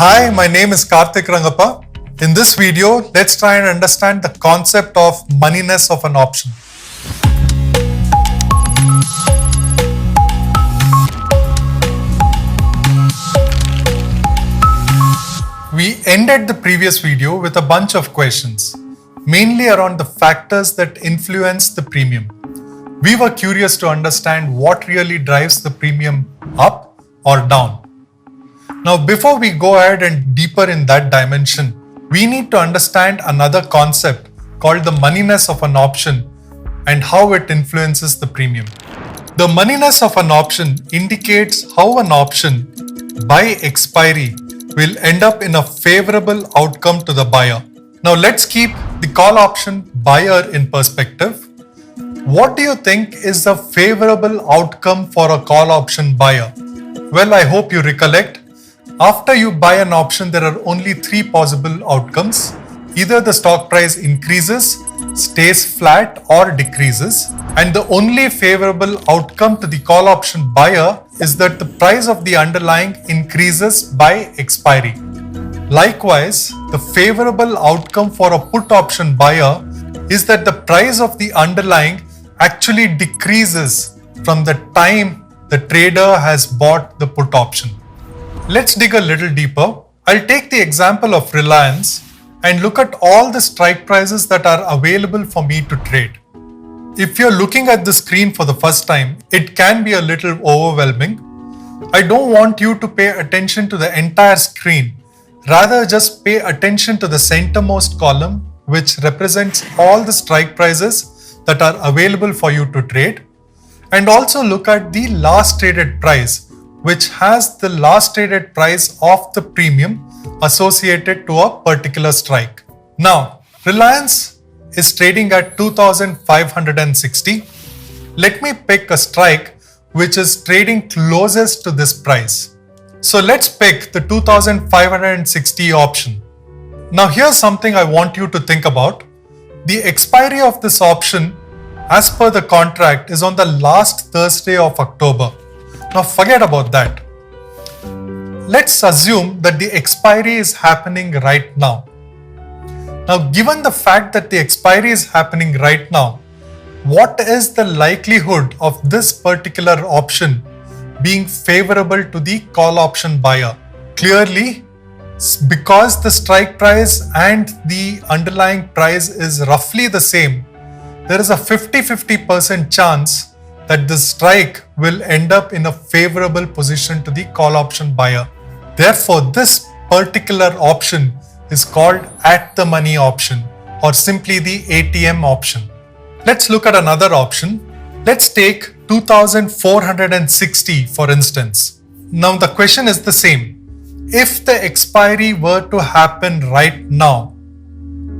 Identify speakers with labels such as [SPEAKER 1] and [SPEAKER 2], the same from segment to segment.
[SPEAKER 1] Hi, my name is Karthik Rangappa. In this video, let's try and understand the concept of moneyness of an option. We ended the previous video with a bunch of questions, mainly around the factors that influence the premium. We were curious to understand what really drives the premium up or down. Now, before we go ahead and deeper in that dimension, we need to understand another concept called the moneyness of an option and how it influences the premium. The moneyness of an option indicates how an option by expiry will end up in a favorable outcome to the buyer. Now, let's keep the call option buyer in perspective. What do you think is the favorable outcome for a call option buyer? Well, I hope you recollect. After you buy an option, there are only three possible outcomes. Either the stock price increases, stays flat, or decreases. And the only favorable outcome to the call option buyer is that the price of the underlying increases by expiry. Likewise, the favorable outcome for a put option buyer is that the price of the underlying actually decreases from the time the trader has bought the put option. Let's dig a little deeper. I'll take the example of Reliance and look at all the strike prices that are available for me to trade. If you're looking at the screen for the first time, it can be a little overwhelming. I don't want you to pay attention to the entire screen. Rather, just pay attention to the centermost column, which represents all the strike prices that are available for you to trade. And also look at the last traded price, which has the last traded price of the premium associated to a particular strike. Now, Reliance is trading at 2,560. Let me pick a strike which is trading closest to this price. So let's pick the 2,560 option. Now here's something I want you to think about. The expiry of this option, as per the contract, is on the last Thursday of October. Now forget about that. Let's assume that the expiry is happening right now. Now, given the fact that the expiry is happening right now, what is the likelihood of this particular option being favorable to the call option buyer? Clearly, because the strike price and the underlying price is roughly the same, there is a 50-50% chance that the strike will end up in a favorable position to the call option buyer. Therefore, this particular option is called at the money option or simply the ATM option. Let's look at another option. Let's take 2,460 for instance. Now the question is the same. If the expiry were to happen right now,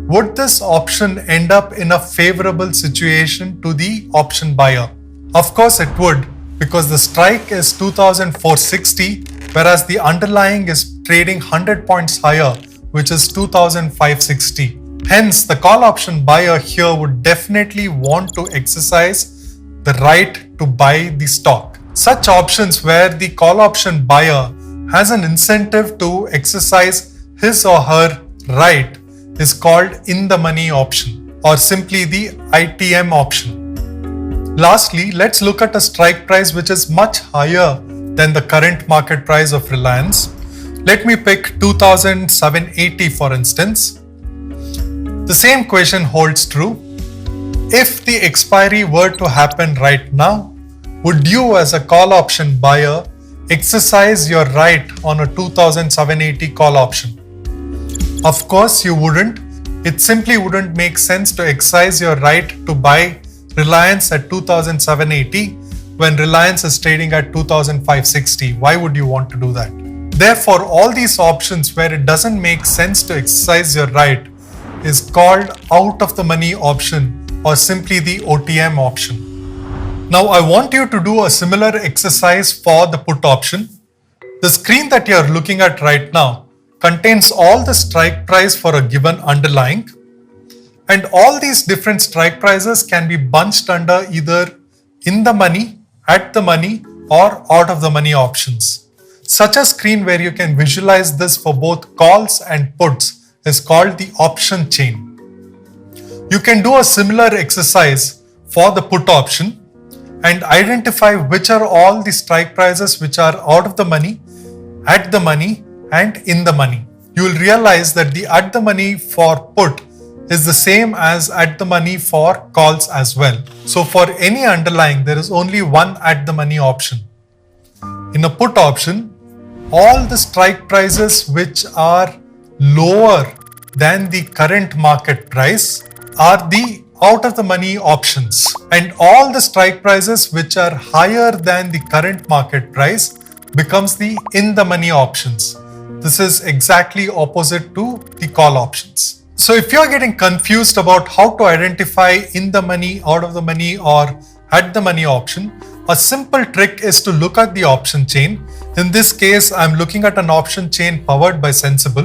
[SPEAKER 1] would this option end up in a favorable situation to the option buyer? Of course it would, because the strike is 2,460, whereas the underlying is trading 100 points higher, which is 2,560. Hence, the call option buyer here would definitely want to exercise the right to buy the stock. Such options where the call option buyer has an incentive to exercise his or her right is called in the money option or simply the ITM option. Lastly, let's look at a strike price which is much higher than the current market price of Reliance. Let me pick 2,780 for instance. The same question holds true. If the expiry were to happen right now, would you as a call option buyer exercise your right on a 2,780 call option? Of course you wouldn't. It simply wouldn't make sense to exercise your right to buy Reliance at 2,780 when Reliance is trading at 2,560. Why would you want to do that? Therefore, all these options where it doesn't make sense to exercise your right is called out of the money option or simply the OTM option. Now, I want you to do a similar exercise for the put option. The screen that you're looking at right now contains all the strike price for a given underlying. And all these different strike prices can be bunched under either in the money, at the money, or out of the money options. Such a screen where you can visualize this for both calls and puts is called the option chain. You can do a similar exercise for the put option and identify which are all the strike prices which are out of the money, at the money, and in the money. You will realize that the at the money for put is the same as at the money for calls as well. So for any underlying, there is only one at the money option. In a put option, all the strike prices which are lower than the current market price are the out of the money options, and all the strike prices which are higher than the current market price becomes the in the money options. This is exactly opposite to the call options. So if you're getting confused about how to identify in the money, out of the money, or at the money option, a simple trick is to look at the option chain. In this case, I'm looking at an option chain powered by Sensible.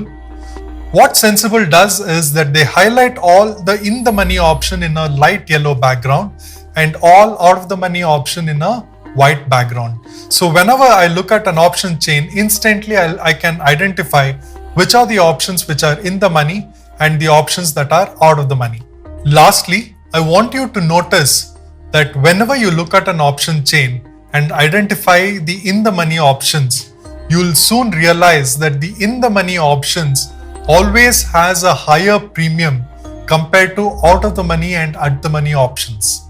[SPEAKER 1] What Sensible does is that they highlight all the in the money option in a light yellow background and all out of the money option in a white background. So whenever I look at an option chain, instantly I can identify which are the options which are in the money and the options that are out of the money. Lastly, I want you to notice that whenever you look at an option chain and identify the in the money options, you'll soon realize that the in the money options always has a higher premium compared to out of the money and at the money options.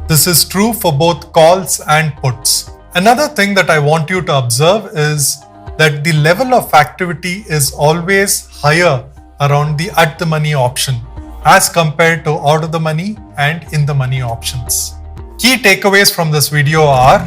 [SPEAKER 1] This is true for both calls and puts. Another thing that I want you to observe is that the level of activity is always higher around the at the money option as compared to out of the money and in the money options. Key takeaways from this video are: